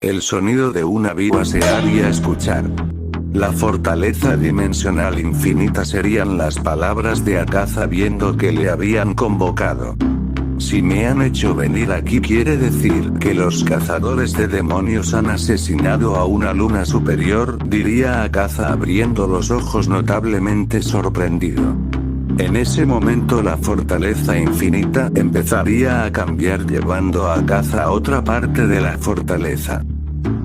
El sonido de una viva se haría escuchar. La fortaleza dimensional infinita serían las palabras de Akaza viendo que le habían convocado. Si me han hecho venir aquí quiere decir que los cazadores de demonios han asesinado a una luna superior, diría Akaza abriendo los ojos notablemente sorprendido. En ese momento la fortaleza infinita empezaría a cambiar llevando a Akaza a otra parte de la fortaleza.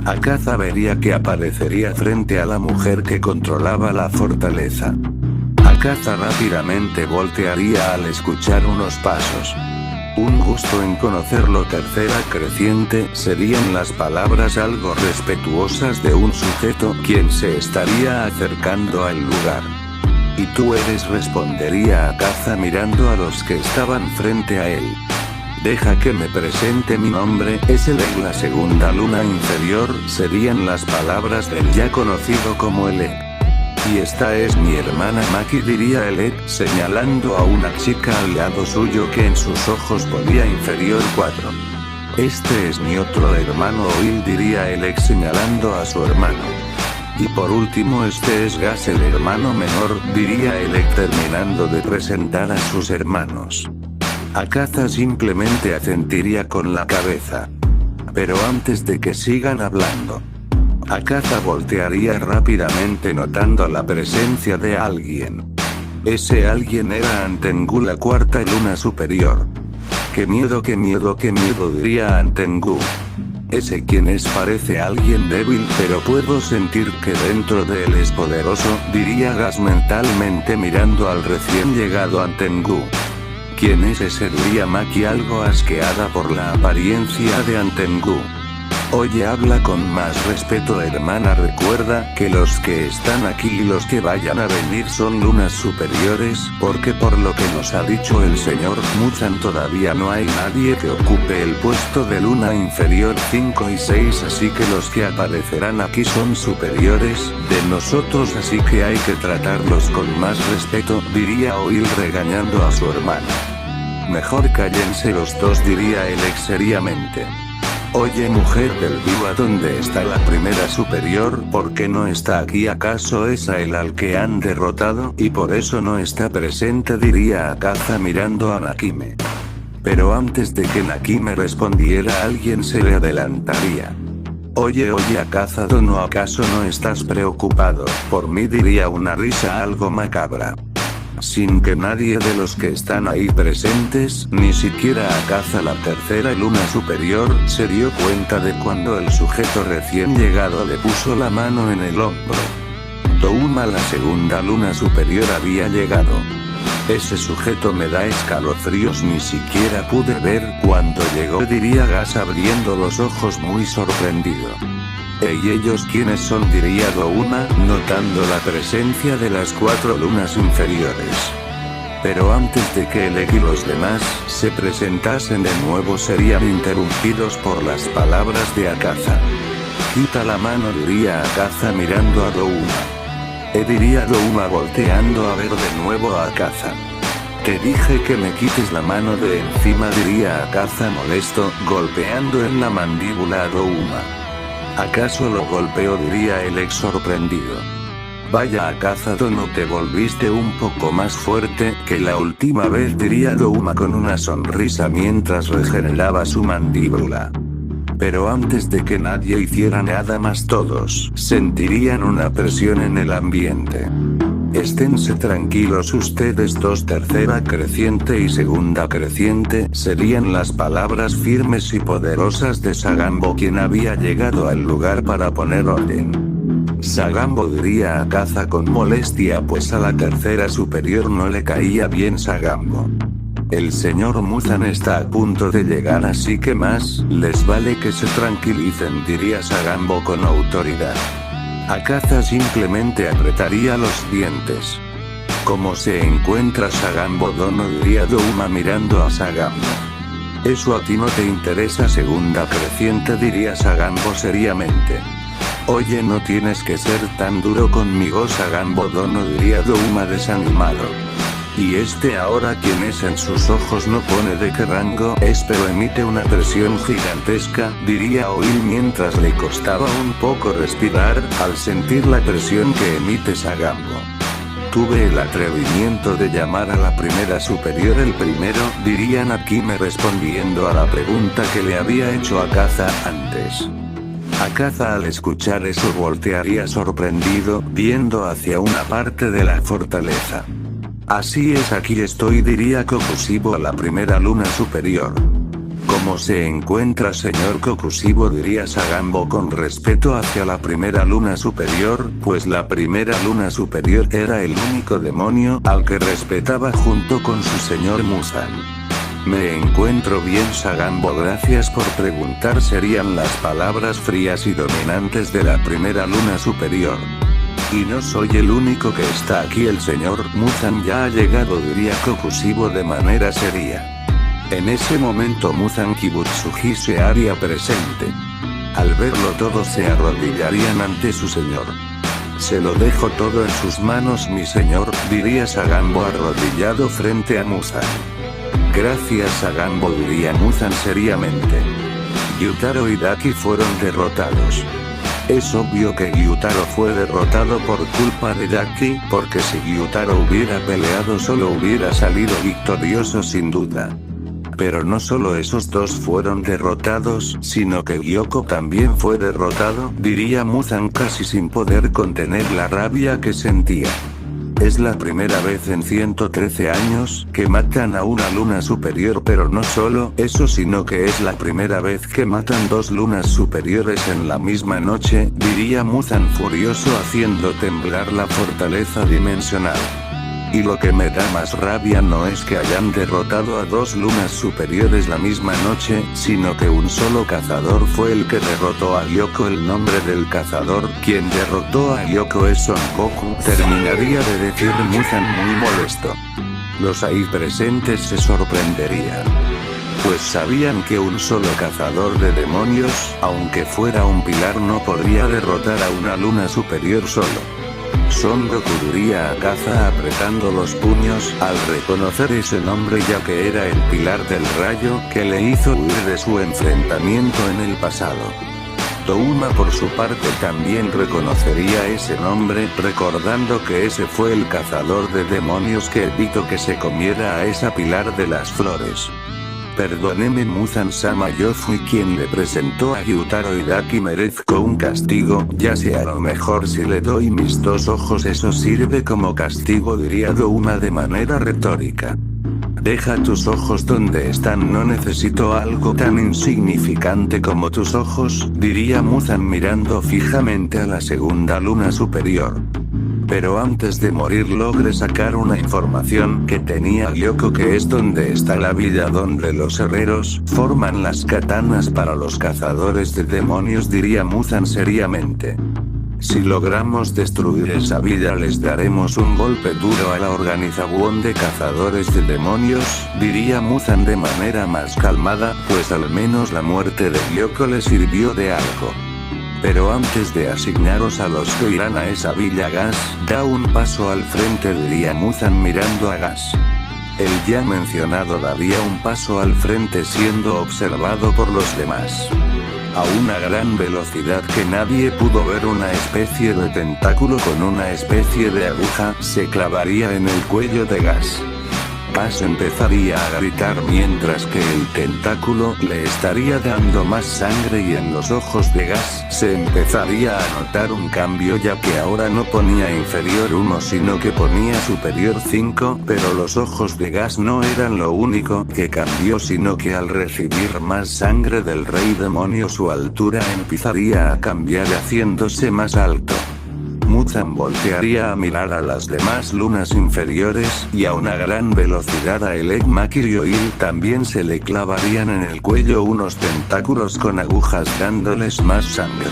Akaza vería que aparecería frente a la mujer que controlaba la fortaleza. Akaza rápidamente voltearía al escuchar unos pasos. Un gusto en conocerlo. Tercera creciente serían las palabras algo respetuosas de un sujeto quien se estaría acercando al lugar. ¿Y tú eres? Respondería Akaza mirando a los que estaban frente a él. Deja que me presente, mi nombre es Elec. La segunda luna inferior serían las palabras del ya conocido como Elec. Y esta es mi hermana Maki, diría Elec, señalando a una chica al lado suyo que en sus ojos ponía inferior 4. Este es mi otro hermano Oil, diría Elec señalando a su hermano. Y por último este es Gas, el hermano menor, diría Elec terminando de presentar a sus hermanos. Akaza simplemente asentiría con la cabeza. Pero antes de que sigan hablando, Akaza voltearía rápidamente notando la presencia de alguien. Ese alguien era Antengu, la cuarta luna superior. Qué miedo, qué miedo, qué miedo, diría Antengu. Ese quien es parece alguien débil, pero puedo sentir que dentro de él es poderoso, diría Gas mentalmente mirando al recién llegado Antengu. ¿Quién es ese? Diría Maki algo asqueada por la apariencia de Antengu. Oye, habla con más respeto, hermana, recuerda que los que están aquí y los que vayan a venir son lunas superiores, porque por lo que nos ha dicho el señor Muzan todavía no hay nadie que ocupe el puesto de luna inferior 5 y 6, así que los que aparecerán aquí son superiores de nosotros, así que hay que tratarlos con más respeto, diría Oil regañando a su hermana. Mejor cállense los dos, diría Elec seriamente. Oye, mujer del Viva, ¿dónde está la primera superior? ¿Por qué no está aquí? ¿Acaso es a él al que han derrotado y por eso no está presente? Diría Akaza mirando a Nakime. Pero antes de que Nakime respondiera, alguien se le adelantaría. Oye, Akaza Dono, ¿acaso no estás preocupado por mí? Diría una risa algo macabra. Sin que nadie de los que están ahí presentes, ni siquiera Akaza la tercera luna superior, se dio cuenta de cuando el sujeto recién llegado le puso la mano en el hombro. Touma, la segunda luna superior, había llegado. Ese sujeto me da escalofríos, ni siquiera pude ver cuando llegó, diría Gas abriendo los ojos muy sorprendido. ¿Y ellos quiénes son? Diría Douma, notando la presencia de las 4 lunas inferiores. Pero antes de que Elec y los demás se presentasen de nuevo serían interrumpidos por las palabras de Akaza. Quita la mano, diría Akaza mirando a Douma. Diría Douma volteando a ver de nuevo a Akaza. Te dije que me quites la mano de encima, diría Akaza molesto, golpeando en la mandíbula a Douma. ¿Acaso lo golpeó? Diría Elec sorprendido. Vaya, Akaza Dono, te volviste un poco más fuerte que la última vez, diría Douma con una sonrisa mientras regeneraba su mandíbula. Pero antes de que nadie hiciera nada más, todos sentirían una presión en el ambiente. Esténse tranquilos ustedes dos. Tercera creciente y segunda creciente serían las palabras firmes y poderosas de Sagambo, quien había llegado al lugar para poner orden. Sagambo, diría Akaza con molestia, pues a la tercera superior no le caía bien Sagambo. El señor Muzan está a punto de llegar, así que más les vale que se tranquilicen, diría Sagambo con autoridad. Akaza simplemente apretaría los dientes. ¿Cómo se encuentra Sagambo Dono? Diría Douma mirando a Sagambo. Eso a ti no te interesa. Segunda creciente, diría Sagambo seriamente. Oye, no tienes que ser tan duro conmigo, Sagambo Dono, diría Douma desanimado. ¿Y este ahora quién es? En sus ojos no pone de qué rango es, pero emite una presión gigantesca, diría Oil mientras le costaba un poco respirar, al sentir la presión que emite Sagambo. Tuve el atrevimiento de llamar a la primera superior el primero, diría Nakime respondiendo a la pregunta que le había hecho Akaza antes. Akaza al escuchar eso voltearía sorprendido, viendo hacia una parte de la fortaleza. Así es, aquí estoy, diría Kokushibo a la primera luna superior. ¿Cómo se encuentra, señor Kokushibo?, diría Sagambo con respeto hacia la primera luna superior, pues la primera luna superior era el único demonio al que respetaba junto con su señor Muzan. Me encuentro bien, Sagambo, gracias por preguntar, serían las palabras frías y dominantes de la primera luna superior. Y no soy el único que está aquí, el señor Muzan ya ha llegado, diría Kokushibo de manera seria. En ese momento Muzan Kibutsuji se haría presente. Al verlo todos se arrodillarían ante su señor. Se lo dejo todo en sus manos, mi señor, diría Sagambo arrodillado frente a Muzan. Gracias, Sagambo, diría Muzan seriamente. Gyutaro y Daki fueron derrotados. Es obvio que Gyutaro fue derrotado por culpa de Daki, porque si Gyutaro hubiera peleado solo hubiera salido victorioso sin duda. Pero no solo esos dos fueron derrotados, sino que Gyoko también fue derrotado, diría Muzan casi sin poder contener la rabia que sentía. Es la primera vez en 113 años que matan a una luna superior, pero no solo eso, sino que es la primera vez que matan dos lunas superiores en la misma noche, diría Muzan furioso haciendo temblar la fortaleza dimensional. Y lo que me da más rabia no es que hayan derrotado a dos lunas superiores la misma noche, sino que un solo cazador fue el que derrotó a Gyoko. El nombre del cazador quien derrotó a Gyoko es Son Goku, terminaría de decir Muzan muy molesto. Los ahí presentes se sorprenderían. Pues sabían que un solo cazador de demonios, aunque fuera un pilar, no podría derrotar a una luna superior solo. Son Goku, diría Akaza apretando los puños al reconocer ese nombre, ya que era el pilar del rayo que le hizo huir de su enfrentamiento en el pasado. Touma por su parte también reconocería ese nombre, recordando que ese fue el cazador de demonios que evitó que se comiera a esa pilar de las flores. Perdóneme, Muzan-sama, yo fui quien le presentó a Gyutaro y Daki, merezco un castigo, ya sea a lo mejor si le doy mis dos ojos eso sirve como castigo, diría Touma de manera retórica. Deja tus ojos donde están, no necesito algo tan insignificante como tus ojos, diría Muzan mirando fijamente a la segunda luna superior. Pero antes de morir logré sacar una información que tenía Gyoko, que es donde está la villa donde los herreros forman las katanas para los cazadores de demonios, diría Muzan seriamente. Si logramos destruir esa villa les daremos un golpe duro a la organización de cazadores de demonios, diría Muzan de manera más calmada, pues al menos la muerte de Gyoko le sirvió de algo. Pero antes de asignaros a los que irán a esa villa, Gas, da un paso al frente, diría Muzan mirando a Gas. El ya mencionado daría un paso al frente siendo observado por los demás. A una gran velocidad que nadie pudo ver, una especie de tentáculo con una especie de aguja se clavaría en el cuello de Gas. Gas empezaría a gritar mientras que el tentáculo le estaría dando más sangre, y en los ojos de Gas se empezaría a notar un cambio, ya que ahora no ponía inferior 1 sino que ponía superior 5, pero los ojos de Gas no eran lo único que cambió, sino que al recibir más sangre del rey demonio su altura empezaría a cambiar haciéndose más alto. Muzan voltearía a mirar a las demás lunas inferiores, y a una gran velocidad a Elec Makirioil también se le clavarían en el cuello unos tentáculos con agujas dándoles más sangre.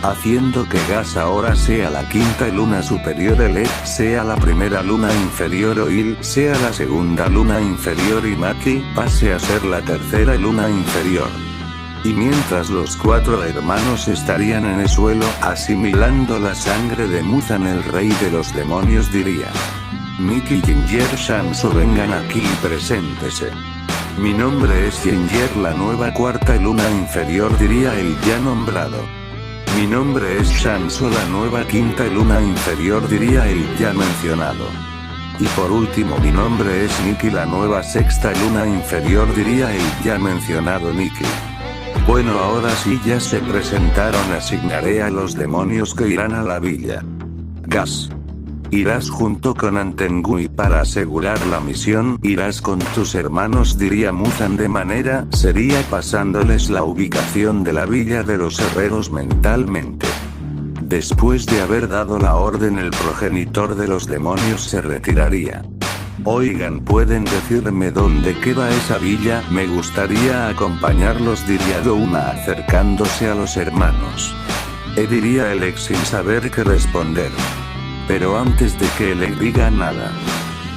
Haciendo que Gas ahora sea la quinta luna superior, Elec sea la primera luna inferior, Oil sea la segunda luna inferior y Maki pase a ser la tercera luna inferior. Y mientras los cuatro hermanos estarían en el suelo asimilando la sangre de Muzan, el rey de los demonios diría: Nikki, Ginger, Shanso, vengan aquí y preséntese. Mi nombre es Ginger, la nueva cuarta luna inferior, diría el ya nombrado. Mi nombre es Shanso, la nueva quinta luna inferior, diría el ya mencionado. Y por último, mi nombre es Nikki, la nueva sexta luna inferior, diría el ya mencionado Nikki. Bueno, ahora sí ya se presentaron, asignaré a los demonios que irán a la villa. Gas. Irás junto con Antengu y para asegurar la misión, irás con tus hermanos, diría Muzan, de manera sería pasándoles la ubicación de la villa de los herreros mentalmente. Después de haber dado la orden, el progenitor de los demonios se retiraría. Oigan, ¿pueden decirme dónde queda esa villa? Me gustaría acompañarlos, diría Douma acercándose a los hermanos. Diría Elec sin saber qué responder. Pero antes de que Elec diga nada,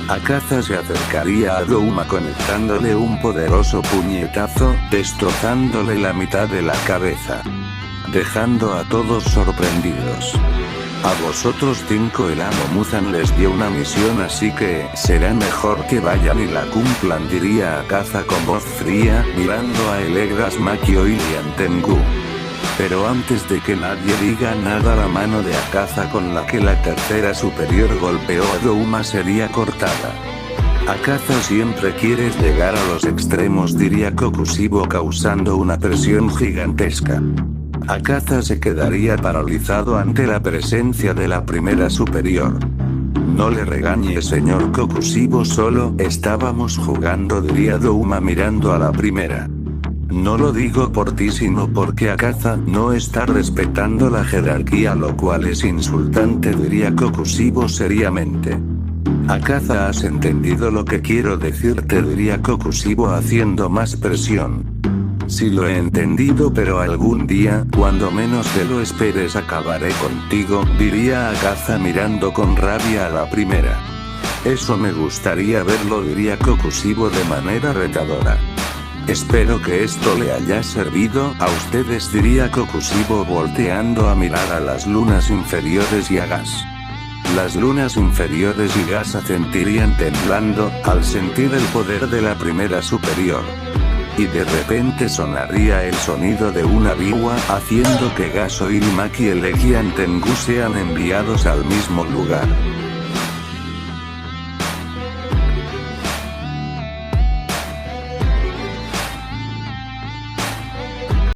Akaza se acercaría a Douma conectándole un poderoso puñetazo, destrozándole la mitad de la cabeza, dejando a todos sorprendidos. A vosotros 5 el amo Muzan les dio una misión, así que será mejor que vayan y la cumplan, diría Akaza con voz fría, mirando a Elegras, Makio y Antengu. Pero antes de que nadie diga nada, la mano de Akaza con la que la tercera superior golpeó a Douma sería cortada. Akaza, siempre quieres llegar a los extremos, diría Kokushibo causando una presión gigantesca. Akaza se quedaría paralizado ante la presencia de la primera superior. No le regañe, señor Kokushibo, solo estábamos jugando, diría Douma mirando a la primera. No lo digo por ti, sino porque Akaza no está respetando la jerarquía, lo cual es insultante, diría Kokushibo seriamente. Akaza, ¿has entendido lo que quiero decirte?, diría Kokushibo haciendo más presión. Sí, lo he entendido, pero algún día, cuando menos te lo esperes, acabaré contigo, diría Akaza mirando con rabia a la primera. Eso me gustaría verlo, diría Kokushibo de manera retadora. Espero que esto le haya servido a ustedes, diría Kokushibo volteando a mirar a las lunas inferiores y a Gas. Las lunas inferiores y Gas asentirían temblando al sentir el poder de la primera superior. Y de repente sonaría el sonido de una biwa, haciendo que Gas, Oiri, Maki, Elec y Antengu sean enviados al mismo lugar.